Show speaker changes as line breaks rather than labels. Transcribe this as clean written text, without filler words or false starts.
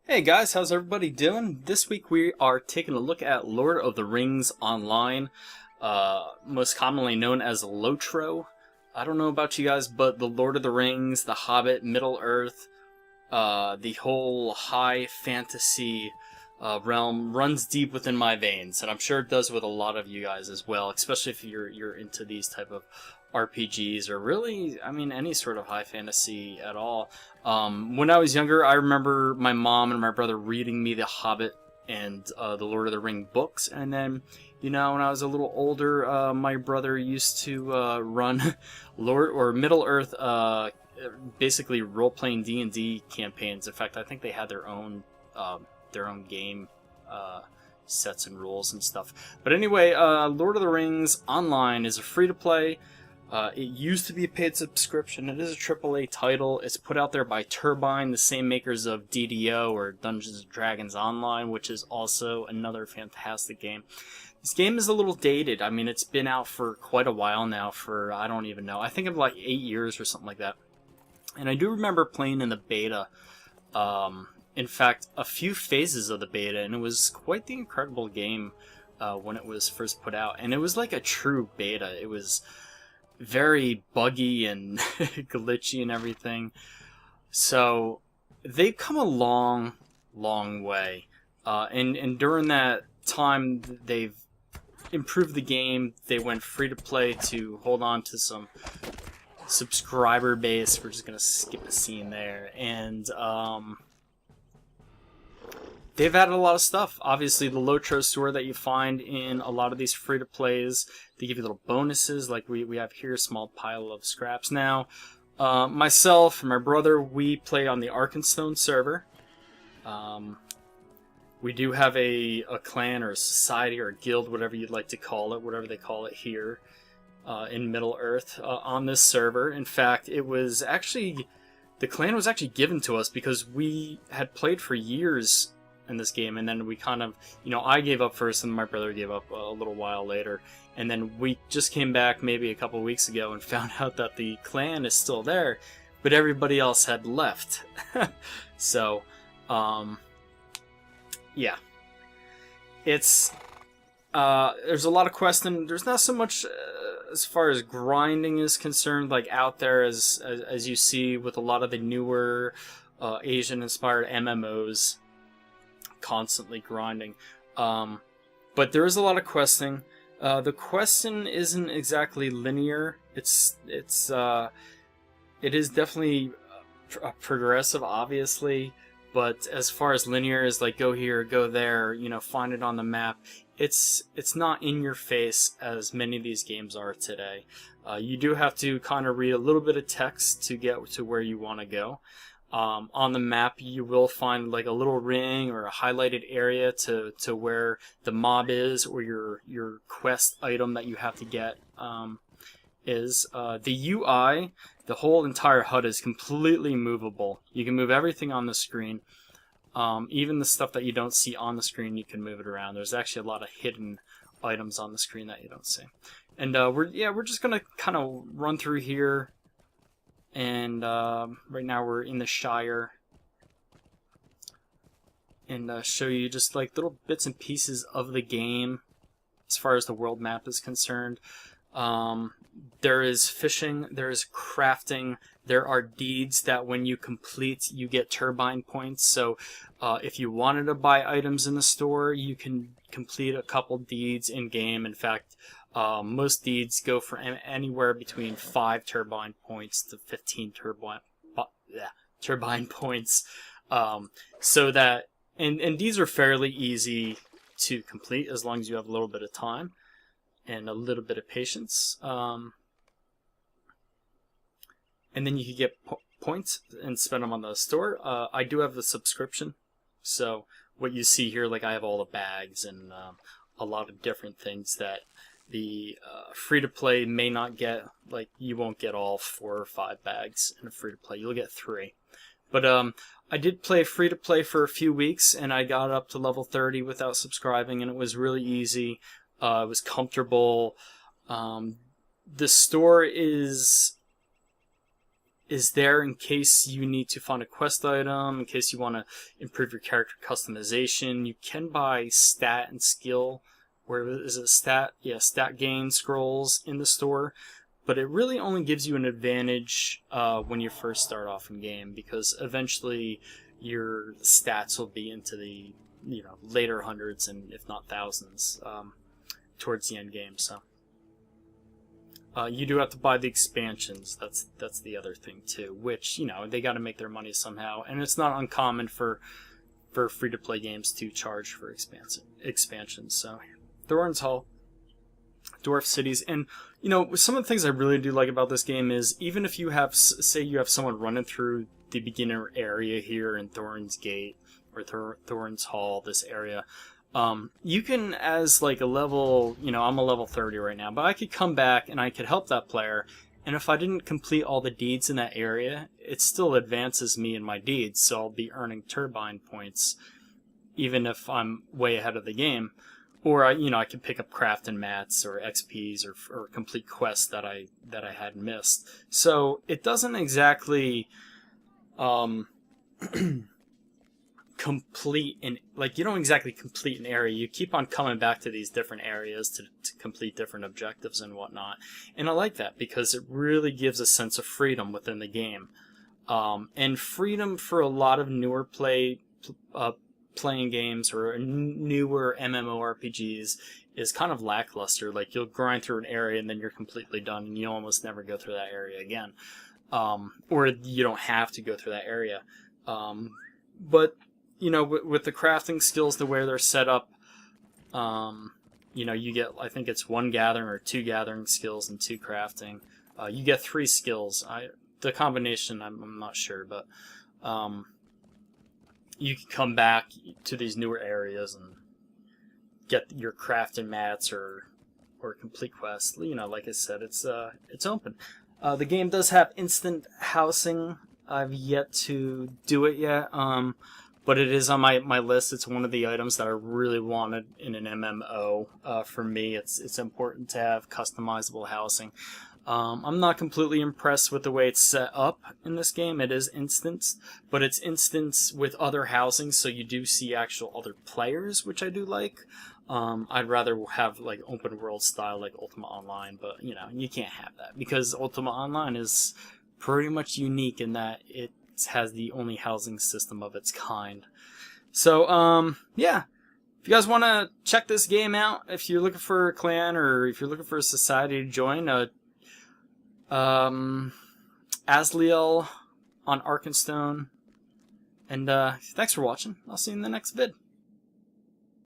Hey guys, how's everybody doing? This week we are taking a look at Lord of the Rings Online, most commonly known as LOTRO. I don't know about you guys, but the Lord of the Rings, The Hobbit, Middle-earth, the whole high fantasy realm runs deep within my veins, and I'm sure it does with a lot of you guys as well, especially if you're into these type of RPGs or really, I mean, any sort of high fantasy at all. When I was younger, I remember my mom and my brother reading me The Hobbit and the Lord of the Ring books, and then, when I was a little older, my brother used to run Lord or Middle Earth, basically role-playing D&D campaigns. In fact, I think they had their own game sets and rules and stuff. But anyway, Lord of the Rings Online is a free-to-play. It used to be a paid subscription. It is a AAA title. It's put out there by Turbine, the same makers of DDO or Dungeons & Dragons Online, which is also another fantastic game. This game is a little dated. I mean, it's been out for quite a while now, for, I don't even know, I think of like 8 years or something like that. And I do remember playing in the beta, in fact, a few phases of the beta, and it was quite the incredible game when it was first put out. And it was like a true beta. It was very buggy and glitchy and everything. So they've come a long, long way. And during that time, they've improved the game. They went free to play to hold on to some subscriber base. We're just going to skip a scene there. And they've added a lot of stuff. Obviously, the LOTRO store that you find in a lot of these free-to-plays, they give you little bonuses, like we have here, a small pile of scraps now. Myself and my brother, we play on the Arkenstone server. We do have a clan or a society or a guild, whatever you'd like to call it, whatever they call it here in Middle-earth on this server. In fact, it was actually... the clan was actually given to us because we had played for years in this game, and then we kind of, I gave up first and my brother gave up a little while later, and then we just came back maybe a couple weeks ago and found out that the clan is still there, but everybody else had left. So, yeah. It's, there's a lot of questing. There's not so much as far as grinding is concerned, like out there as you see with a lot of the newer Asian-inspired MMOs. Constantly grinding, but there is a lot of questing. The questing isn't exactly linear. It is definitely progressive, obviously, but as far as linear is like go here, go there, find it on the map, it's not in your face as many of these games are today. You do have to kind of read a little bit of text to get to where you want to go. On the map, you will find like a little ring or a highlighted area to where the mob is, or your quest item that you have to get is. The UI, the whole entire HUD is completely movable. You can move everything on the screen. Even the stuff that you don't see on the screen, you can move it around. There's actually a lot of hidden items on the screen that you don't see. And we're just gonna kind of run through here. And right now we're in the Shire, and show you just like little bits and pieces of the game as far as the world map is concerned. There is fishing, there is crafting, there are deeds that when you complete you get turbine points. So if you wanted to buy items in the store, you can complete a couple deeds in game. In fact, most deeds go for anywhere between 5 turbine points to 15 turbine points. So that, and these are fairly easy to complete as long as you have a little bit of time and a little bit of patience. And then you can get points and spend them on the store. I do have the subscription, so what you see here, like I have all the bags and a lot of different things that the free-to-play may not get. Like, you won't get all 4 or 5 bags in a free-to-play. You'll get 3. But I did play free-to-play for a few weeks, and I got up to level 30 without subscribing, and it was really easy. It was comfortable. The store is is there in case you need to find a quest item, in case you want to improve your character customization. You can buy stat and skill, where is it stat? Yeah, stat gain scrolls in the store, but it really only gives you an advantage when you first start off in game, because eventually your stats will be into the later hundreds and if not thousands towards the end game. So. You do have to buy the expansions. That's the other thing too, which they got to make their money somehow, and it's not uncommon for free-to-play games to charge for expansions. So, Thorin's Hall, Dwarf Cities, and some of the things I really do like about this game is even if you have, say, you have someone running through the beginner area here in Thorin's Gate or Thorin's Hall, this area. You can, as like a level, I'm a level 30 right now, but I could come back and I could help that player, and if I didn't complete all the deeds in that area, it still advances me in my deeds, so I'll be earning turbine points, even if I'm way ahead of the game. Or, I could pick up craft and mats or XPs or complete quests that I had missed. So, it doesn't exactly, complete you don't exactly complete an area. You keep on coming back to these different areas to complete different objectives and whatnot, and I like that because it really gives a sense of freedom within the game, and freedom for a lot of newer playing games or newer MMORPGs is kind of lackluster. Like, you'll grind through an area and then you're completely done and you almost never go through that area again, or you don't have to go through that area, but with the crafting skills, the way they're set up, you get, I think it's 1 gathering or 2 gathering skills and 2 crafting. You get 3 skills. The combination, I'm not sure, but you can come back to these newer areas and get your crafting mats or complete quests. Like I said, it's open. The game does have instant housing. I've yet to do it yet. But it is on my list. It's one of the items that I really wanted in an MMO. For me, it's important to have customizable housing. I'm not completely impressed with the way it's set up in this game. It is instance, but it's instance with other housing, so you do see actual other players, which I do like. I'd rather have like open world style like Ultima Online, but you can't have that because Ultima Online is pretty much unique in that it has the only housing system of its kind. So, yeah. If you guys want to check this game out, if you're looking for a clan or if you're looking for a society to join, Asliel on Arkenstone. And thanks for watching. I'll see you in the next vid.